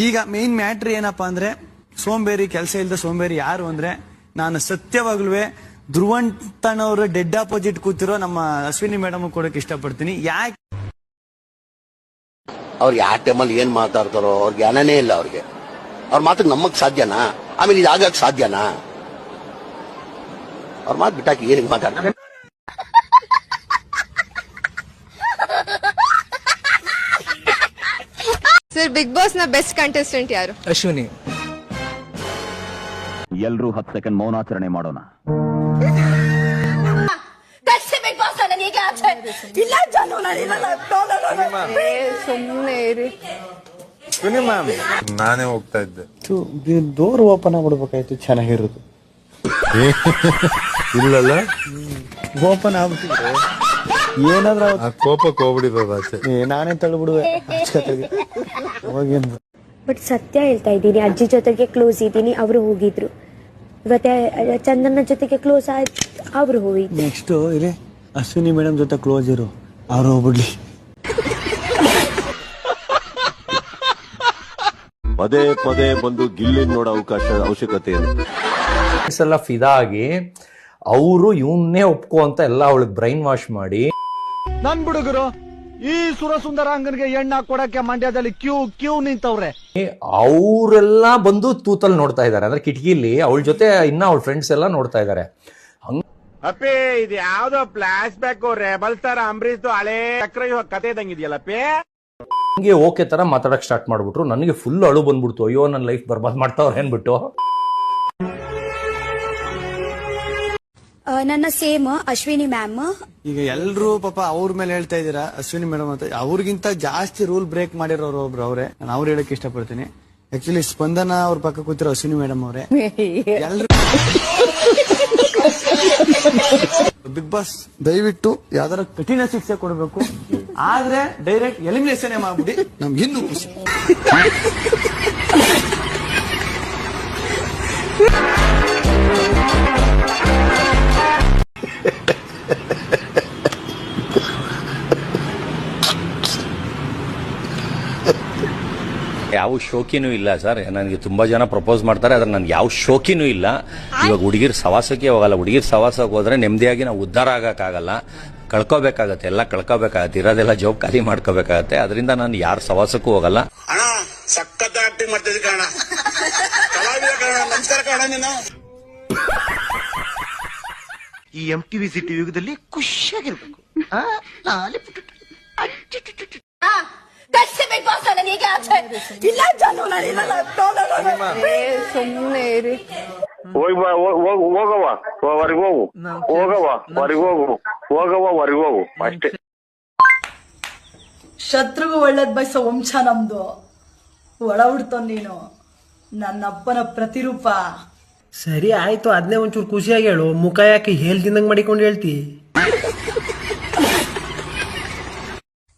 ಈಗ main matter ಏನಪ್ಪಾ ಅಂದ್ರೆ ಸೋಂಬೇರಿ, ಕೆಲಸ ಇಲ್ಲದ ಸೋಂಬೇರಿ ಯಾರು ಅಂದ್ರೆ ನಾನು ಸತ್ಯವಾಗ್ಲೂ ಧ್ರುವಂತನವ್ರ ಡೆಡ್ ಆಪೋಸಿಟ್ ಕೂತಿರೋ ನಮ್ಮ ಅಶ್ವಿನಿ ಮೇಡಮ್ ಕೊಡಕ್ಕೆ ಇಷ್ಟಪಡ್ತೀನಿ. ಯಾಕೆ ಅವ್ರು ಯಾವ ಟೈಮಲ್ಲಿ ಏನ್ ಮಾತಾಡ್ತಾರೋ ಅವ್ರಿಗೆ ಜ್ಞಾನನೇ ಇಲ್ಲ. ಅವ್ರಿಗೆ ಅವ್ರ ಮಾತಿಗೆ ನಮ್ಮಕ್ ಸಾಧ್ಯನಾ? ಆಮೇಲೆ ಇದಾಗಕ್ ಸಾಧ್ಯನಾ? ಅವ್ರ ಮಾತು ಬಿಟ್ಟಾಕಿ ಏನಿಗೆ ಮಾತಾಡ್ತಾರೆ? ಸರ್, ಬಿಗ್ ಬಾಸ್ ನ ಬೆಸ್ಟ್ ಕಂಟೆಸ್ಟೆಂಟ್ ಯಾರು? ಅಶ್ವಿನಿ. ಎಲ್ರೂ 10 ಸೆಕೆಂಡ್ ಮೌನಾಚರಣೆ ಮಾಡೋಣ. ಸುಮ್ಮನೆ ಇರಿ. ನಾನೇ ಹೋಗ್ತಾ ಇದ್ದೆ. ಡೋರ್ ಓಪನ್ ಆಗ್ಬಿಡ್ಬೇಕಾಯ್ತು, ಚೆನ್ನಾಗಿರೋದು. ಇಲ್ಲಲ್ಲ, ಓಪನ್ ಆಗ್ಬಿಟ್ಟಿದ್ರೆ ಏನಾದ್ರೂ ಕೋಪಕ್ಕೆ ಹೋಗ್ಬಿಡಿರೋದು ಆಚೆ. ನಾನೇ ತಳ್ಬಿಡುವೆ ಹೋಗೇನು. ಬಟ್ ಸತ್ಯ ಹೇಳ್ತಾ ಇದ್ದೀನಿ, ಅಜ್ಜಿ ಜೊತೆಗೆ ಕ್ಲೋಸ್ ಇದ್ದೀನಿ, ಅವರು ಹೋಗಿದ್ರು. ಇವತ್ತೆ ಚಂದನ ಜೊತೆಗೆ ಕ್ಲೋಸ್ ಆಯ್ತು, ಅವರು ಹೋಗಿದ್ರು. ನೆಕ್ಸ್ಟ್ ಇಲ್ಲಿ ಅಶ್ವಿನಿ ಮೇಡಮ್ ಜೊತೆ ಕ್ಲೋಸ್ ಇರು, ಅವ್ರು ಹೋಗ್ಬಿಡ್ಲಿ. ಪದೇ ಪದೇ ಬಂದು ಗಿಲ್ಲಿ ನೋಡೋ ಅವಶ್ಯಕತೆ ಇದೆ. ಎಲ್ಲ ಫಿದಾ ಆಗಿ ಅವರು ಇವನ್ನೇ ಒಪ್ಕೋ ಅಂತ ಎಲ್ಲ ಅವಳಿಗೆ ಬ್ರೈನ್ ವಾಶ್ ಮಾಡಿ, ನನ್ ಹುಡುಗರು ಈ ಸುರಸುಂದರಾಂಗನ್ಗೆ ಎಣ್ಣ ಕೊಡಕ್ಕೆ ಮಂಡ್ಯದಲ್ಲಿ ಕ್ಯೂ ನಿಂತವ್ರೆ. ಅವರೆಲ್ಲ ಬಂದು ತೂತಲ್ಲಿ ನೋಡ್ತಾ ಇದಾರೆ, ಅಂದ್ರೆ ಕಿಟಕಿಲಿ ಅವಳ ಜೊತೆ ಇನ್ನ ಅವಳ ಫ್ರೆಂಡ್ಸ್ ಎಲ್ಲ ನೋಡ್ತಾ ಇದಾರೆ. ಅಪ್ಪೇ ಇದು ಯಾವ್ದೋ ಫ್ಲಾಶ್ ಬ್ಯಾಕ್ ರೆಬಲ್ ತರ ಅಂಬರೀಶ್ ಹಳೆ ಚಕ್ರ ಕತೆ ಇದಂಗಿದೆಯಲ್ಲಪ್ಪೇ. ಹಂಗೆ ಓಕೆ ತರ ಮಾತಾಡಕ್ ಸ್ಟಾರ್ಟ್ ಮಾಡ್ಬಿಟ್ರು. ನನಗೆ ಫುಲ್ ಅಳು ಬಂದ್ಬಿಡ್ತು, ಅಯ್ಯೋ ನನ್ನ ಲೈಫ್ ಬರ್ಬಾದ್ ಮಾಡ್ತಾವ್ರೆ ಅನ್ಬಿಟ್ಟು. ನನ್ನ ಸೇಮ್ ಅಶ್ವಿನಿ ಮ್ಯಾಮ್. ಈಗ ಎಲ್ರು ಪಾಪ ಅವ್ರ ಮೇಲೆ ಹೇಳ್ತಾ ಇದೀರಾ ಅಶ್ವಿನಿ ಮೇಡಮ್ ಅಂತ. ಅವ್ರಿಗಿಂತ ಜಾಸ್ತಿ ರೂಲ್ ಬ್ರೇಕ್ ಮಾಡಿರೋರು ಒಬ್ರು ಅವ್ರೆ. ನಾನು ಅವ್ರು ಹೇಳಕ್ ಇಷ್ಟಪಡ್ತೀನಿ. ಆಕ್ಚುಲಿ ಸ್ಪಂದನ ಅವ್ರ ಪಕ್ಕ ಕೂತಿರೋ ಅಶ್ವಿನಿ ಮೇಡಮ್ ಅವರೇ. ಎಲ್ರು ಬಿಗ್ ಬಾಸ್ ದಯವಿಟ್ಟು ಯಾವ್ದಾರ ಕಠಿಣ ಶಿಕ್ಷೆ ಕೊಡಬೇಕು, ಆದ್ರೆ ಡೈರೆಕ್ಟ್ ಎಲಿಮಿನೇಷನ್ ಮಾಡ್ಬಿಡಿ, ನಮ್ಗೆ ಇನ್ನೂ ಖುಷಿ. ಯಾವ ಶೋಕಿನೂ ಇಲ್ಲ ಸರ್. ನನಗೆ ತುಂಬಾ ಜನ ಪ್ರಪೋಸ್ ಮಾಡ್ತಾರೆ, ಆದ್ರೆ ನನ್ಗೆ ಯಾವ ಶೋಕಿನೂ ಇಲ್ಲ. ಇವಾಗ ಹುಡುಗಿರ್ ಸವಾಸಕ್ಕೆ ಹೋಗಲ್ಲ. ಹುಡುಗಿರ್ ಸವಾಸಕ್ಕೆ ಹೋದ್ರೆ ನೆಮ್ಮದಿಯಾಗಿ ನಾವು ಉದ್ಧಾರ ಆಗಕ್ಕಾಗಲ್ಲ, ಕಳ್ಕೋಬೇಕಾಗತ್ತೆ, ಎಲ್ಲ ಕಳ್ಕೋಬೇಕಾಗತ್ತೆ, ಇರೋದೆಲ್ಲ ಜಾಬ್ ಖಾಲಿ ಮಾಡ್ಕೋಬೇಕಾಗತ್ತೆ. ಅದರಿಂದ ನಾನು ಯಾರ ಸವಾಸಕ್ಕೂ ಹೋಗಲ್ಲ. ಸಖತ್ ಆಕ್ಟಿಂಗ್ ಮಾಡ್ತಿದ್ದೆ ಕಾರಣ. ನಮಸ್ಕಾರ ಕಾರಣ. ನೀನು ಈ MTV ಸಿಟಿ ಯುಗದಲ್ಲಿ ಖುಷಿಯಾಗಿರ್ಬೇಕು. ಸುಮ್ಮನೆ ಇರಿ. ಅಷ್ಟೇ. ಶತ್ರುಗೂ ಒಳ್ಳೇದ್ ಬಯಸೋ ವಂಶ ನಮ್ದು. ಒಳ ಹುಡ್ತೋ ನೀನು, ನನ್ನಪ್ಪನ ಪ್ರತಿರೂಪ. ಸರಿ ಆಯ್ತು, ಅದನ್ನೇ ಒಂಚೂರು ಖುಷಿಯಾಗಿ ಹೇಳು. ಮುಖ ಯಾಕೆ ಹೇಳ್ದಿಂದಂಗ್ ಮಾಡಿಕೊಂಡು ಹೇಳ್ತಿ?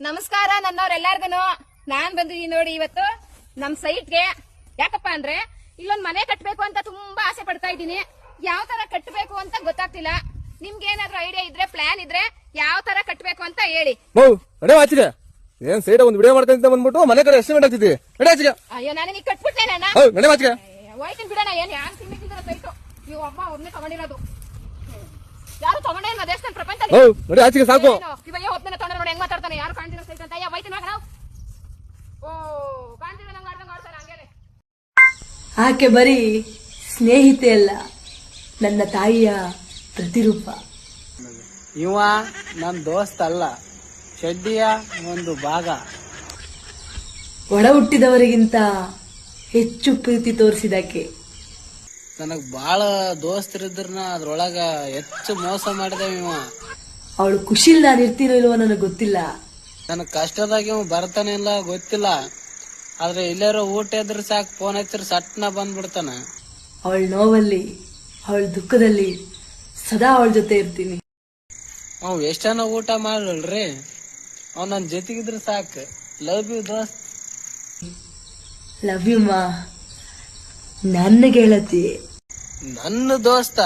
ನಮಸ್ಕಾರ ನನ್ನವ್ರೆಲ್ಲಾರ್ಗು. ನಾನ್ ಬಂದಿದ್ದೀನಿ ನೋಡಿ ಇವತ್ತು ನಮ್ ಸೈಟ್ಗೆ. ಯಾಕಪ್ಪ ಅಂದ್ರೆ ಇಲ್ಲೊಂದ್ ಮನೆ ಕಟ್ಬೇಕು ಅಂತ ತುಂಬಾ ಆಸೆ ಪಡ್ತಾ ಇದ್ದೀನಿ. ಯಾವ ತರ ಕಟ್ಬೇಕು ಅಂತ ಗೊತ್ತಾಗ್ತಿಲ್ಲ. ನಿಮ್ಗೆ ಏನಾದ್ರು ಐಡಿಯಾ ಇದ್ರೆ, ಪ್ಲಾನ್ ಇದ್ರೆ ಯಾವ ತರ ಕಟ್ಬೇಕು ಅಂತ ಹೇಳಿ. ಏನ್ ಸೈಡ್ ಒಂದು ವಿಡಿಯೋ ಮಾಡ್ತಾ ಬಂದ್ಬಿಟ್ಟು ಮನೆ ಕಡೆ ಎಸ್ಟಿಮೇಟ್ ಆಗ್ತಿದ್ದೆ. ಅಯ್ಯೋ, ನಾನು ನೀ ಕಟ್ಬಿಟ್ಟೇನ ಹೋಯ್ತೀನಿ ಬಿಡೋಣ. ಏನ್ ಯಾರು ತಿಂದಿದ್ದೀರ ಸೈಟು? ನೀವು ಅಮ್ಮ ಒಬ್ನೇ ತಗೊಂಡಿರೋದು, ಯಾರು ತಗೊಂಡೇ ಇಲ್ಲ ದೇಶದ ಪ್ರಪಂಚದಲ್ಲಿ. ಸಾಕು ಇವಾಗ ಒಬ್ಬನೇ ತಗೊಂಡ್ರೆ ನೋಡಿ ಹೆಂಗ್ ಮಾತಾಡ್ತಾನೆ. ಯಾರು ಕಾಣ್ತಿರೋ ಸೈಟ್ ಅಂತ ಹೋಯ್ತೀನಿ ಮಗ ನಾವು. ಓ ಕಾಣ್ತಿರೋ ನಂಗೆ ಆಡ್ದಂಗೆ ಆಡ್ತಾರೆ ಹಂಗೇನೆ. ಆಕೆ ಬರೀ ಸ್ನೇಹಿತೆ ಅಲ್ಲ, ನನ್ನ ತಾಯಿಯ ಪ್ರತಿರೂಪ. ಇವ ನನ್ ದೋಸ್ತ ಅಲ್ಲ, ಶೆಡ್ಡಿಯ ಒಂದು ಭಾಗ. ಒಡ ಹುಟ್ಟಿದವರಿಗಿಂತ ಹೆಚ್ಚು ಪ್ರೀತಿ ತೋರಿಸಿದಕ್ಕೆ. ನನಗ್ ಬಾಳ ದೋಸ್ತರಿದ್ರನ ಅದ್ರೊಳಗ ಹೆಚ್ಚು ಮೋಸ ಮಾಡಿದೆ ಇವ. ಅವಳು ಖುಷಿಲ್ ನಾನು ಇರ್ತೀನೋ ಇಲ್ವೋ ನನಗ್ ಗೊತ್ತಿಲ್ಲ. ನನಗ್ ಕಷ್ಟದಾಗ ಇವ್ ಬರ್ತಾನೆ ಇಲ್ಲ ಗೊತ್ತಿಲ್ಲ, ಆದ್ರೆ ಇಲ್ಲಾರೋ ಊಟ ಇದ್ರೆ ಸಾಕು, ಫೋನ್ ಹಚ್ಚಿರ ಸಟ್ನ ಬಂದ್ಬಿಡ್ತಾನ. ಅವಳ ನೋವಲ್ಲಿ, ಅವಳ ದುಃಖದಲ್ಲಿ ಸದಾ ಅವಳ ಜೊತೆ ಇರ್ತೀನಿ. ಅವ್ ಎಷ್ಟನ ಊಟ ಮಾಡಲ್ರಿ, ಅವ್ ನನ್ ಜೊತೆಗಿದ್ರೆ ಸಾಕು. ಲವ್ ಯು ದೋಸ್ತ್. ಲವ್ ಯು ಮಾ. ನನ್ನ ಗೆಳತಿ, ನನ್ನ ದೋಸ್ತ.